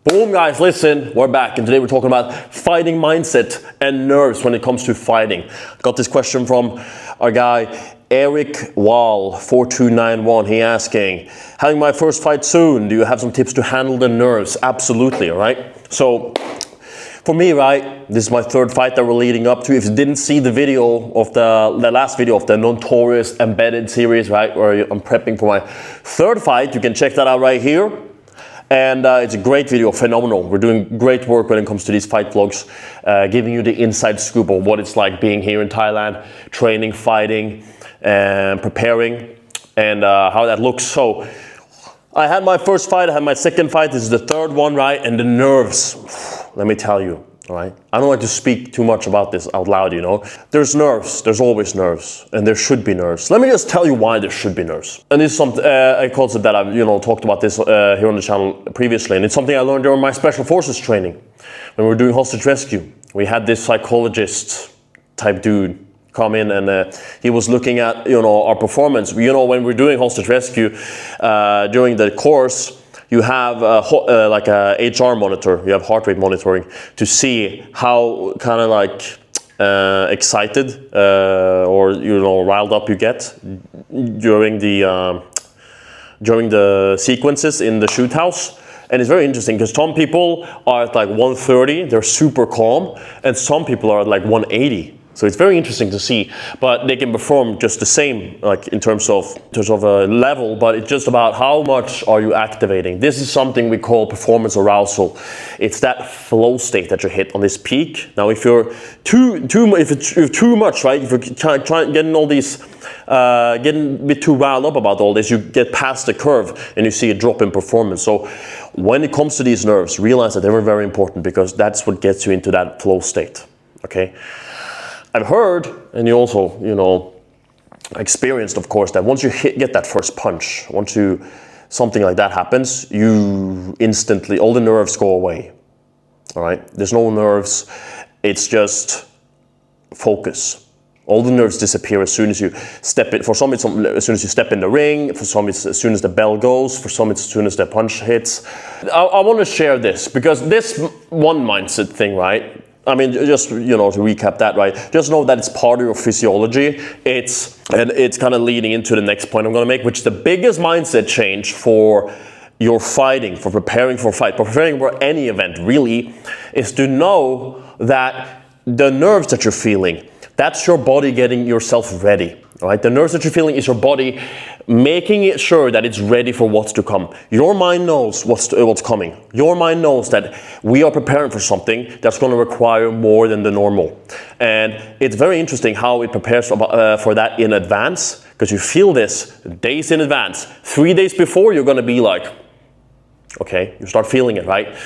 Boom guys, listen, we're back and today we're talking about fighting mindset and nerves when it comes to fighting. Got this question from our guy Eric Wall 4291. He asking, having my first fight soon, do you have some tips to handle the nerves? Absolutely, all right? So for me, right, this is my third fight that we're leading up to. If you didn't see the video of the last video of the Notorious Embedded series, right, where I'm prepping for my third fight, you can check that out right here. And it's a great video, phenomenal. We're doing great work when it comes to these fight vlogs, giving you the inside scoop of what it's like being here in Thailand, training, fighting, and preparing, and how that looks. So I had my first fight, I had my second fight, this is the third one, right? And the nerves, let me tell you, all right? I don't like to speak too much about this out loud, you know? There's nerves, there's always nerves, and there should be nerves. Let me just tell you why there should be nerves. And this is some, a concept that I've, talked about this here on the channel previously, and it's something I learned during my Special Forces training. When we were doing hostage rescue, we had this psychologist type dude come in and he was looking at, our performance. When we're doing hostage rescue, during the course, you have like a HR monitor, you have heart rate monitoring to see how kind of like excited or riled up you get during the sequences in the shoot house. And it's very interesting because some people are at like 130, they're super calm, and some people are at like 180. So it's very interesting to see, but they can perform just the same, like in terms of a level, but it's just about how much are you activating. This is something we call performance arousal. It's that flow state that you hit on this peak. Now, if you're too much, right? If you're trying getting all these, getting a bit too riled up about all this, you get past the curve and you see a drop in performance. So when it comes to these nerves, realize that they're very important because that's what gets you into that flow state. Okay. I've heard, and you also, experienced, of course, that once you get that first punch, once something like that happens, you instantly, all the nerves go away, all right? There's no nerves, it's just focus. All the nerves disappear as soon as you step in. For some, it's as soon as you step in the ring. For some, it's as soon as the bell goes. For some, it's as soon as the punch hits. I want to share this because this one mindset thing, right? I mean, just, to recap that, right? Just know that it's part of your physiology. It's kind of leading into the next point I'm going to make, which is the biggest mindset change for your fighting, for preparing for a fight, for preparing for any event, really, is to know that the nerves that you're feeling, that's your body getting yourself ready. All right, the nerves that you're feeling is your body making it sure that it's ready for what's to come. Your mind knows what's coming. Your mind knows that we are preparing for something that's going to require more than the normal. And it's very interesting how it prepares for that in advance, because you feel this days in advance. 3 days before, you're going to be like, okay, you start feeling it, right?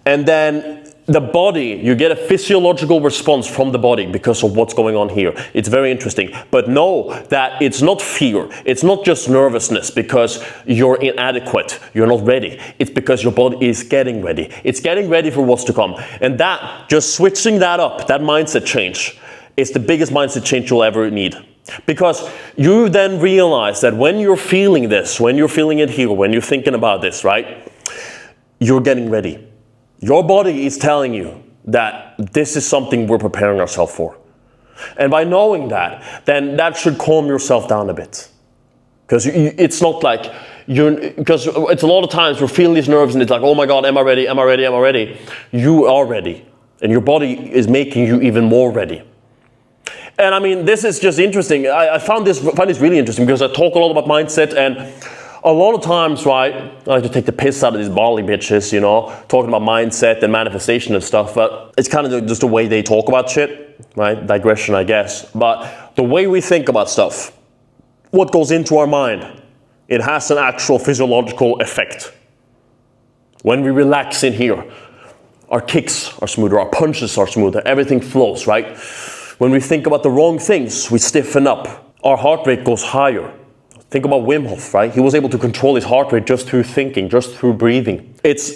And then the body, you get a physiological response from the body because of what's going on here. It's very interesting. But know that it's not fear. It's not just nervousness because you're inadequate. You're not ready. It's because your body is getting ready. It's getting ready for what's to come. And that, just switching that up, that mindset change, is the biggest mindset change you'll ever need. Because you then realize that when you're feeling this, when you're feeling it here, when you're thinking about this, right, you're getting ready. Your body is telling you that this is something we're preparing ourselves for. And by knowing that, then that should calm yourself down a bit. Because it's not like because it's a lot of times we're feeling these nerves and it's like, oh my God, am I ready? Am I ready? Am I ready? You are ready. And your body is making you even more ready. And I mean, this is just interesting. I find this really interesting because I talk a lot about mindset, and a lot of times, right, I like to take the piss out of these Bali bitches, talking about mindset and manifestation and stuff, but it's kind of just the way they talk about shit, right? Digression, I guess. But the way we think about stuff, what goes into our mind, it has an actual physiological effect. When we relax in here, our kicks are smoother, our punches are smoother, everything flows, right? When we think about the wrong things, we stiffen up. Our heart rate goes higher. Think about Wim Hof, right? He was able to control his heart rate just through thinking, just through breathing. It's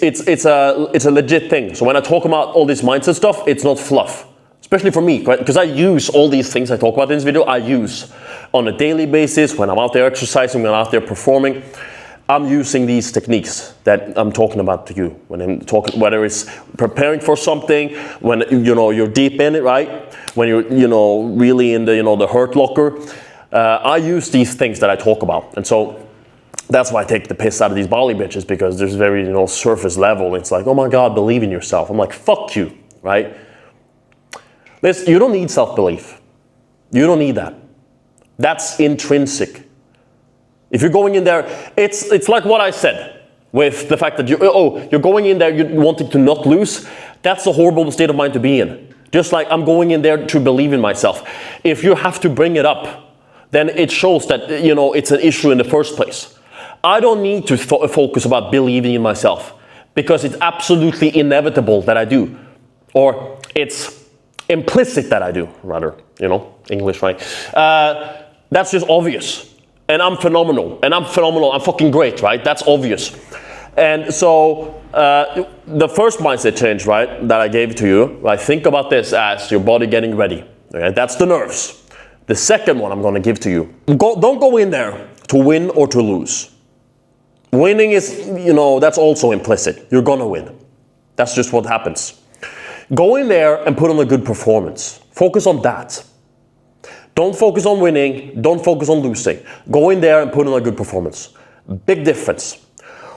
a legit thing. So when I talk about all this mindset stuff, it's not fluff. Especially for me, right? Because I use all these things I talk about in this video, I use on a daily basis, when I'm out there exercising, when I'm out there performing. I'm using these techniques that I'm talking about to you when I'm talking, whether it's preparing for something, when you're deep in it, right? When you're really in the the hurt locker. I use these things that I talk about, and so that's why I take the piss out of these Bali bitches, because there's very surface level. It's like, oh my God, believe in yourself. I'm like, fuck you, right? Listen, you don't need self-belief. You don't need that. That's intrinsic. If you're going in there, it's like what I said with the fact that you're going in there, you're wanting to not lose. That's a horrible state of mind to be in. Just like I'm going in there to believe in myself. If you have to bring it up, then it shows that it's an issue in the first place. I don't need to focus about believing in myself, because it's absolutely inevitable that I do, or it's implicit that I do, rather. English, right? That's just obvious. And I'm phenomenal. I'm fucking great, right? That's obvious. And so the first mindset change, right, that I gave to you, right, think about this as your body getting ready. Okay? That's the nerves. The second one I'm going to give to you, don't go in there to win or to lose. Winning is, that's also implicit. You're going to win. That's just what happens. Go in there and put on a good performance. Focus on that. Don't focus on winning. Don't focus on losing. Go in there and put on a good performance. Big difference.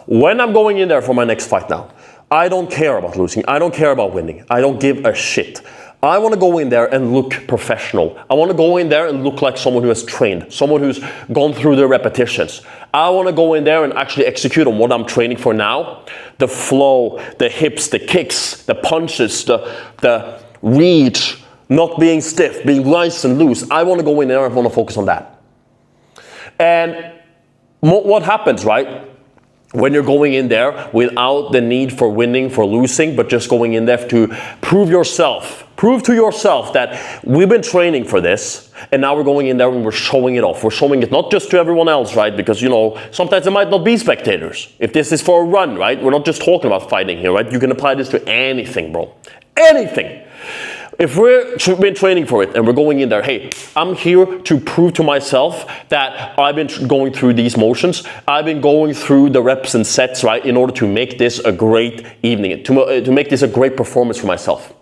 When I'm going in there for my next fight now, I don't care about losing. I don't care about winning. I don't give a shit. I want to go in there and look professional. I want to go in there and look like someone who has trained, someone who's gone through the repetitions. I want to go in there and actually execute on what I'm training for now. The flow, the hips, the kicks, the punches, the reach, not being stiff, being nice and loose. I want to go in there and I want to focus on that. And what happens, right? When you're going in there without the need for winning, for losing, but just going in there to prove to yourself that we've been training for this, and now we're going in there and we're showing it off. We're showing it not just to everyone else, right? Because, sometimes there might not be spectators. If this is for a run, right? We're not just talking about fighting here, right? You can apply this to anything, bro. Anything. If we've been training for it and we're going in there, hey, I'm here to prove to myself that I've been going through these motions. I've been going through the reps and sets, right, in order to make this a great evening, to make this a great performance for myself.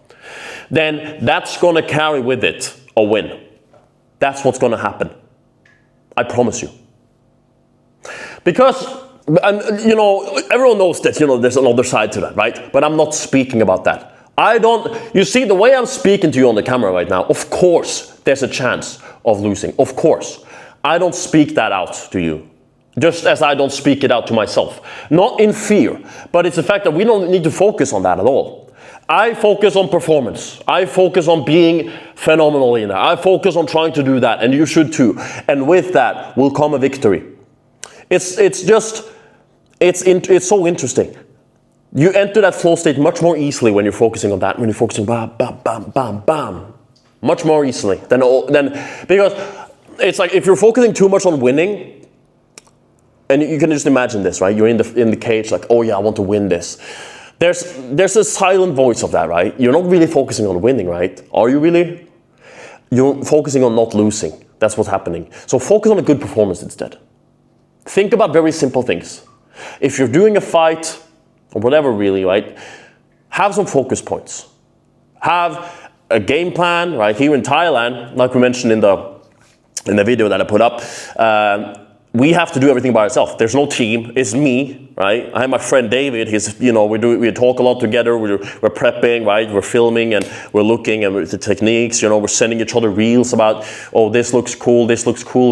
Then that's going to carry with it a win. That's what's going to happen. I promise you. Because, everyone knows that, there's another side to that, right? But I'm not speaking about that. You see, the way I'm speaking to you on the camera right now, of course, there's a chance of losing. Of course. I don't speak that out to you. Just as I don't speak it out to myself. Not in fear, but it's the fact that we don't need to focus on that at all. I focus on performance. I focus on being phenomenal in there. I focus on trying to do that, and you should too. And with that will come a victory. It's so interesting. You enter that flow state much more easily when you're focusing on that. When you're focusing bam, bam, bam, bam, bam, much more easily than because it's like if you're focusing too much on winning, and you can just imagine this, right? You're in the cage, like, oh yeah, I want to win this. There's a silent voice of that, right? You're not really focusing on winning, right? Are you really? You're focusing on not losing. That's what's happening. So focus on a good performance instead. Think about very simple things. If you're doing a fight, or whatever really, right? Have some focus points. Have a game plan, right? Here in Thailand, like we mentioned in the video that I put up, we have to do everything by ourselves. There's no team. It's me, right? I have my friend David. He's, we talk a lot together. We're prepping, right? We're filming and we're looking at the techniques. We're sending each other reels about, oh, this looks cool,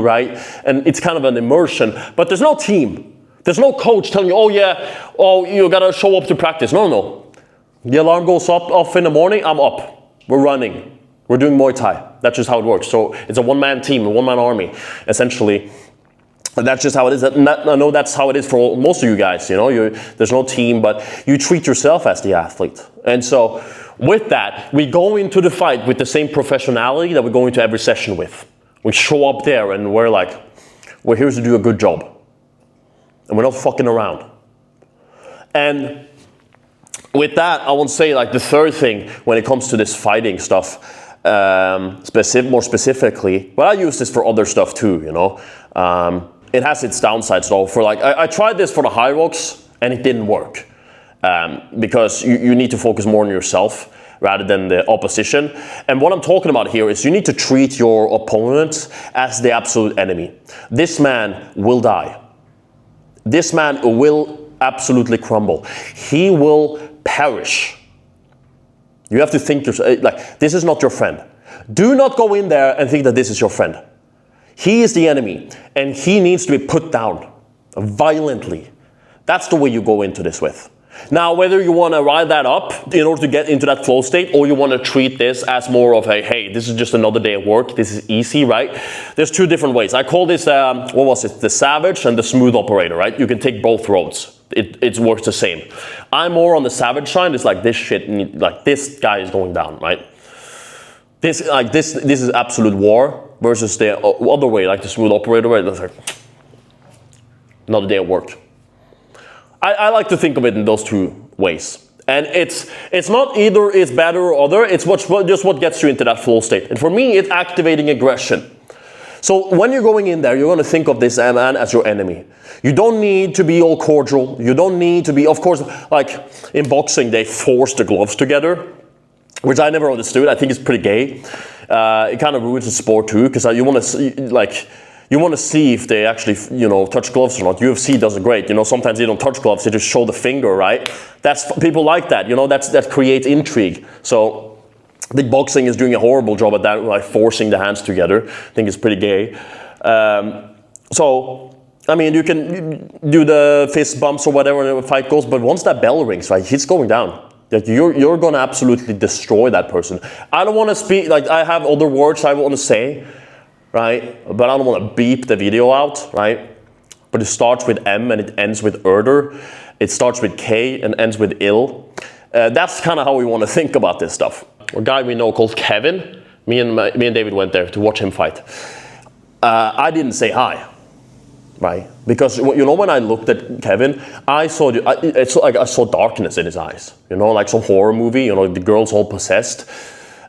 right? And it's kind of an immersion. But there's no team. There's no coach telling you, you gotta show up to practice. No. The alarm goes off in the morning. I'm up. We're running. We're doing Muay Thai. That's just how it works. So it's a one-man team, a one-man army, essentially. And that's just how it is. I know that's how it is for most of you guys. There's no team, but you treat yourself as the athlete. And so with that, we go into the fight with the same professionality that we go into every session with. We show up there and we're here to do a good job. And we're not fucking around. And with that, I want to say the third thing when it comes to this fighting stuff, more specifically, but I use this for other stuff too, it has its downsides though. For like, I tried this for the high rocks and it didn't work. Because you need to focus more on yourself rather than the opposition. And what I'm talking about here is you need to treat your opponent as the absolute enemy. This man will die. This man will absolutely crumble. He will perish. You have to think, like, this is not your friend. Do not go in there and think that this is your friend. He is the enemy, and he needs to be put down violently. That's the way you go into this with. Now, whether you want to ride that up in order to get into that flow state, or you want to treat this as more of a, hey, this is just another day at work, this is easy, right? There's two different ways. I call this, what was it? The savage and the smooth operator, right? You can take both roads. It works the same. I'm more on the savage side. It's like this shit, like this guy is going down, right? This is absolute war versus the other way, like the smooth operator way. That's like another day at work. I like to think of it in those two ways. And it's not either it's better or other, it's just what gets you into that flow state. And for me, it's activating aggression. So when you're going in there, you're going to think of this man as your enemy. You don't need to be all cordial. You don't need to be, of course, like in boxing, they force the gloves together, which I never understood. I think it's pretty gay. It kind of ruins the sport too, because you want to see if they actually, touch gloves or not. UFC does it great. Sometimes they don't touch gloves; they just show the finger, right? People like that. That creates intrigue. So, I think boxing is doing a horrible job at that, like forcing the hands together. I think it's pretty gay. You can do the fist bumps or whatever when the fight goes, but once that bell rings, right, it's going down. Like you're going to absolutely destroy that person. I don't want to speak, like I have other words I want to say, right? But I don't want to beep the video out, right? But it starts with M and it ends with erder. It starts with K and ends with ill. That's kind of how we want to think about this stuff. A guy we know called Kevin, me and David went there to watch him fight. I didn't say hi, right? Because when I looked at Kevin, I saw darkness in his eyes. Like some horror movie. The girl's all possessed.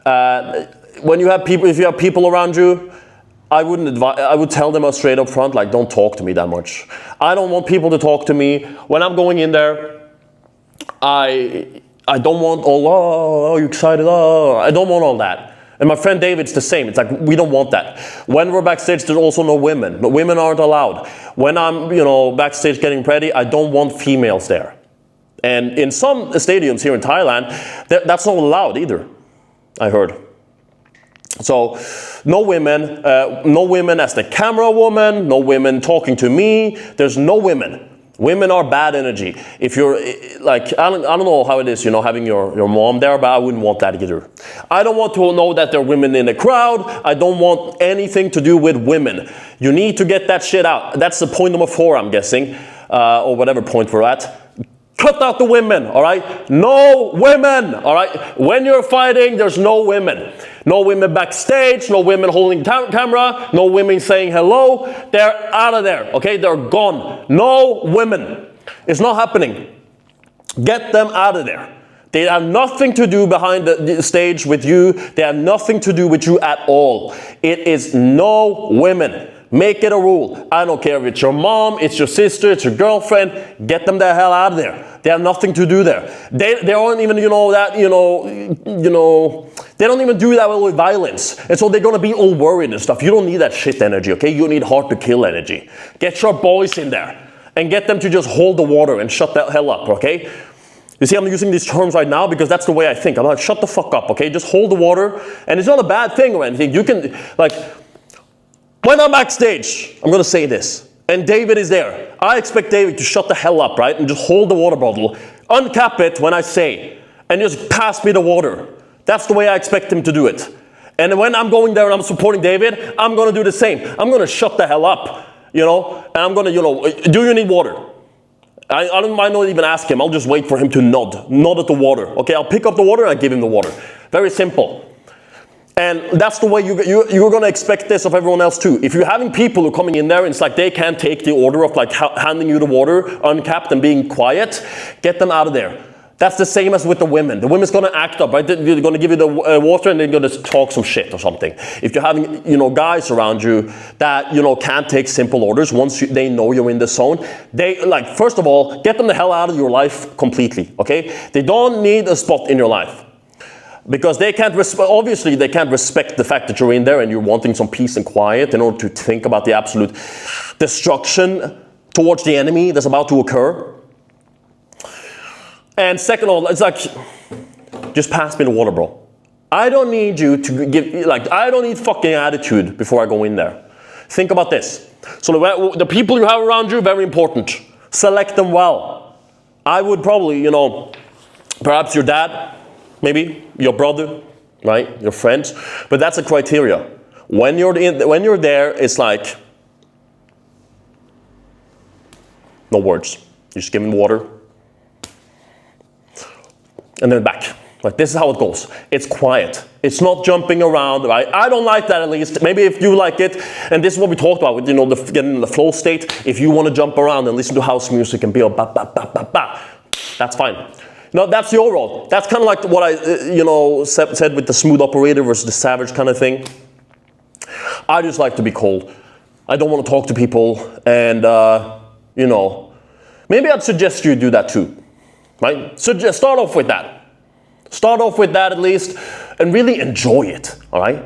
When you have people, if you have people around you, I would tell them straight up front, like, don't talk to me that much. I don't want people to talk to me. When I'm going in there, I don't want oh, you excited, I don't want all that. And my friend David's the same. It's like, we don't want that. When we're backstage, there's also no women. But women aren't allowed. When I'm, backstage getting ready, I don't want females there. And in some stadiums here in Thailand, that's not allowed either, I heard. So, no women as the camera woman, no women talking to me, there's no women. Women are bad energy. If you're, like, I don't know how it is, having your mom there, but I wouldn't want that either. I don't want to know that there are women in the crowd. I don't want anything to do with women. You need to get that shit out. That's the point number 4, I'm guessing, or whatever point we're at. Cut out the women, all right? No women, all right? When you're fighting, there's no women. No women backstage, no women holding camera, no women saying hello. They're out of there, okay? They're gone. No women. It's not happening. Get them out of there. They have nothing to do behind the stage with you. They have nothing to do with you at all. It is no women. Make it a rule. I don't care if it's your mom, it's your sister, it's your girlfriend. Get them the hell out of there. They have nothing to do there. They don't even, they don't even do that with violence. And so they're going to be all worried and stuff. You don't need that shit energy, okay? You need hard to kill energy. Get your boys in there and get them to just hold the water and shut the hell up, okay? You see, I'm using these terms right now because that's the way I think. I'm like, shut the fuck up, okay? Just hold the water. And it's not a bad thing or anything. You can, like, when I'm backstage, I'm going to say this, and David is there. I expect David to shut the hell up, right? And just hold the water bottle, uncap it when I say, and just pass me the water. That's the way I expect him to do it. And when I'm going there and I'm supporting David, I'm going to do the same. I'm going to shut the hell up, and I'm going to, do you need water? I don't mind not even ask him. I'll just wait for him to nod at the water. Okay, I'll pick up the water and I give him the water. Very simple. And that's the way you're going to expect this of everyone else too. If you're having people who are coming in there and it's like they can't take the order of like handing you the water uncapped and being quiet, get them out of there. That's the same as with the women. The women's gonna act up, right? They're gonna give you the water and they're gonna talk some shit or something. If you're having, guys around you that, can't take simple orders, once they know you're in the zone, they, first of all, get them the hell out of your life completely, okay? They don't need a spot in your life. Because they can't, obviously they can't respect the fact that you're in there and you're wanting some peace and quiet in order to think about the absolute destruction towards the enemy that's about to occur. And second of all, it's like, just pass me the water, bro. I don't need you to give, I don't need fucking attitude before I go in there. Think about this. So the people you have around you, very important. Select them well. I would probably, perhaps your dad, maybe your brother, right? Your friends. But that's a criteria. When you're there, it's like, no words. You just give them water. And then back. Like, this is how it goes. It's quiet. It's not jumping around, right? I don't like that, at least. Maybe if you like it, and this is what we talked about with, getting in the flow state. If you want to jump around and listen to house music and be a ba ba ba ba ba, that's fine. That's your role. That's kind of like what I, said with the smooth operator versus the savage kind of thing. I just like to be cold. I don't want to talk to people, and maybe I'd suggest you do that too. Right? So just start off with that. Start off with that at least, and really enjoy it, all right?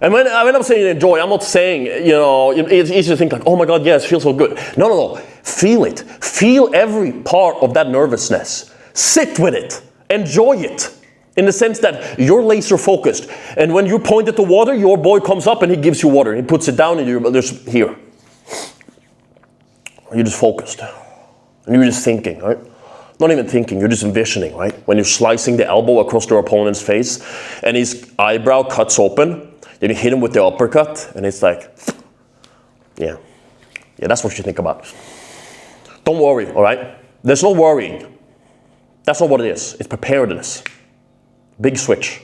And when I'm saying enjoy, I'm not saying, it's easy to think like, oh my God, yes, it feels so good. No. Feel it. Feel every part of that nervousness. Sit with it. Enjoy it. In the sense that you're laser focused. And when you point at the water, your boy comes up and he gives you water. He puts it down and you're just here. You're just focused. And you're just thinking, right? Not even thinking, you're just envisioning, right? When you're slicing the elbow across your opponent's face and his eyebrow cuts open, then you hit him with the uppercut and it's like, yeah, that's what you think about. Don't worry, all right? There's no worrying. That's not what it is. It's preparedness. Big switch.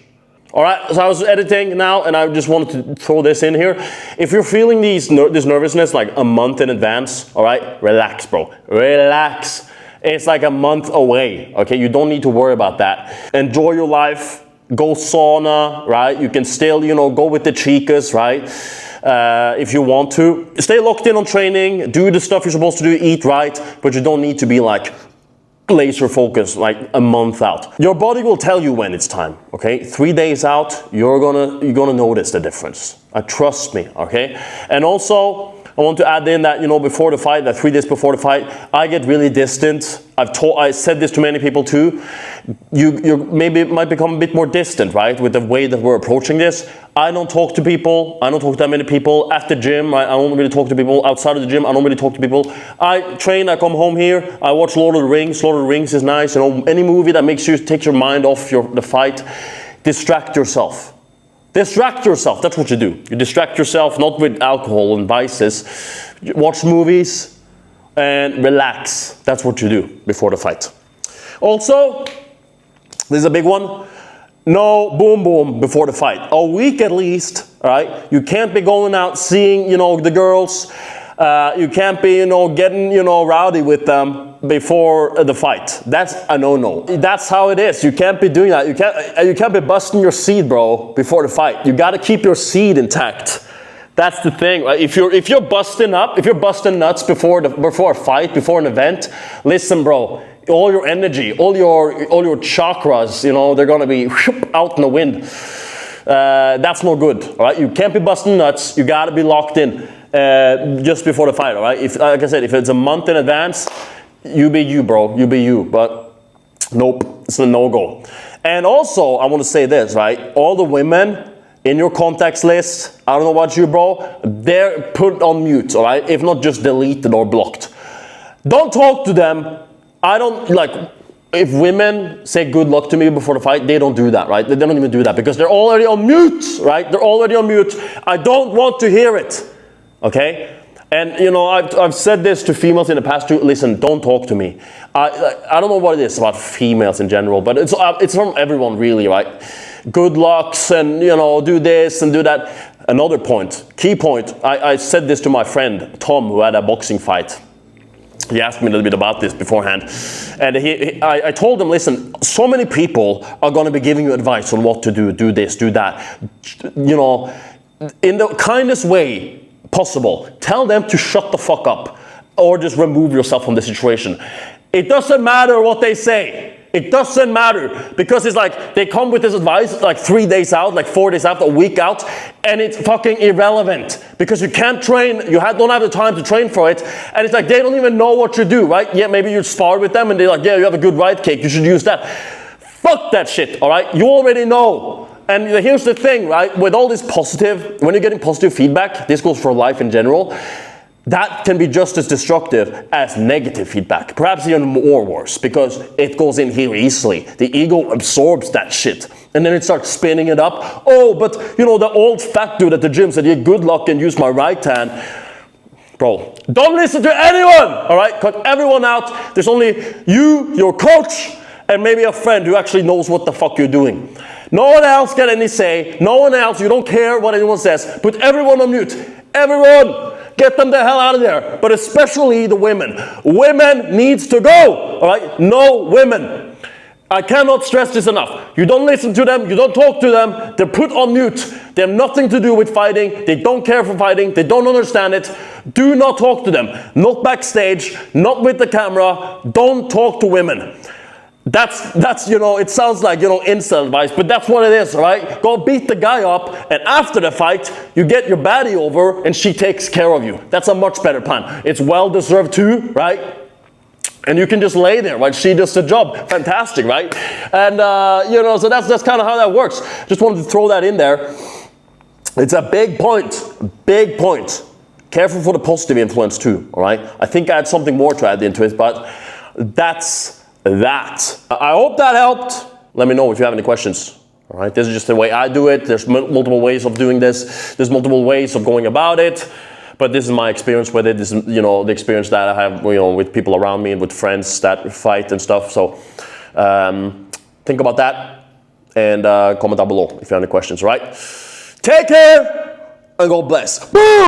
All right, so I was editing now and I just wanted to throw this in here. If you're feeling this nervousness like a month in advance, all right, relax, bro. Relax. It's like a month away, okay? You don't need to worry about that. Enjoy your life. Go sauna, right? You can still, go with the chicas, right? If you want to. Stay locked in on training. Do the stuff you're supposed to do. Eat right. But you don't need to be like laser focused like a month out. Your body will tell you when it's time, okay? 3 days out, you're gonna notice the difference. Trust me, okay? And also, I want to add in that, before the fight, that 3 days before the fight, I get really distant. I said this to many people too. You maybe might become a bit more distant, right? With the way that we're approaching this. I don't talk to people. I don't talk to that many people. At the gym, I don't really talk to people. Outside of the gym, I don't really talk to people. I train, I come home here, I watch Lord of the Rings. Lord of the Rings is nice. Any movie that makes you take your mind off the fight. Distract yourself. Distract yourself, that's what you do. You distract yourself, not with alcohol and vices. You watch movies and relax. That's what you do before the fight. Also, this is a big one. No boom boom before the fight. A week at least, all right? You can't be going out seeing, the girls. You can't be, getting, rowdy with them before the fight. That's a no-no. That's how it is. You can't be doing that. You can't be busting your seed, bro, before the fight. You got to keep your seed intact. That's the thing, right? If you're busting nuts before a fight, before an event, listen, bro. All your energy, all your chakras, they're gonna be out in the wind. That's no good. All right, you can't be busting nuts. You got to be locked in. Just before the fight, all right? Like I said, if it's a month in advance, you be you, bro. You be you. But nope, it's a no-go. And also, I want to say this, right? All the women in your contacts list, I don't know about you, bro, they're put on mute, all right? If not, just deleted or blocked. Don't talk to them. If women say good luck to me before the fight, they don't do that, right? They don't even do that because they're already on mute, right? They're already on mute. I don't want to hear it. Okay, and I've said this to females in the past too. Listen, don't talk to me. I don't know what it is about females in general, but it's from everyone really, right? Good lucks and do this and do that. Another point, key point. I said this to my friend Tom, who had a boxing fight. he asked me a little bit about this beforehand, and I told him, listen, so many people are going to be giving you advice on what to do this, do that, you know, in the kindest way possible. Tell them to shut the fuck up, or just remove yourself from the situation. It doesn't matter what they say. It doesn't matter, because it's like they come with this advice like 3 days out, like 4 days out, a week out, and it's fucking irrelevant because you can't train, don't have the time to train for it, and it's like they don't even know what you do, right? Yeah, maybe you spar with them and they're like, yeah, you have a good right kick, you should use that. Fuck that shit, all right? You already know. And here's the thing, right? With all this positive, when you're getting positive feedback, this goes for life in general, that can be just as destructive as negative feedback. Perhaps even more worse, because it goes in here easily. The ego absorbs that shit. And then it starts spinning it up. Oh, but you know, the old fat dude at the gym said, yeah, good luck and use my right hand. Bro, don't listen to anyone, all right? Cut everyone out. There's only you, your coach, and maybe a friend who actually knows what the fuck you're doing. No one else get any say. No one else. You don't care what anyone says. Put everyone on mute. Everyone. Get them the hell out of there. But especially the women. Women needs to go. All right? No women. I cannot stress this enough. You don't listen to them. You don't talk to them. They're put on mute. They have nothing to do with fighting. They don't care for fighting. They don't understand it. Do not talk to them. Not backstage. Not with the camera. Don't talk to women. That's you know, it sounds like, you know, incel advice, but that's what it is, all right? Go beat the guy up, and after the fight, you get your baddie over, and she takes care of you. That's a much better plan. It's well-deserved too, right? And you can just lay there while she does the job. Fantastic, right? And, you know, so that's kind of how that works. Just wanted to throw that in there. It's a big point, big point. Careful for the positive influence too, all right? I think I had something more to add into it, but that's that. I hope that helped. Let me know if you have any questions. All right, this is just the way I do it. There's multiple ways of doing this. There's multiple ways of going about it. But this is my experience with it. This is, you know, the experience that I have, you know, with people around me and with friends that fight and stuff. So think about that and comment down below if you have any questions. All right. Take care and God bless. Boom!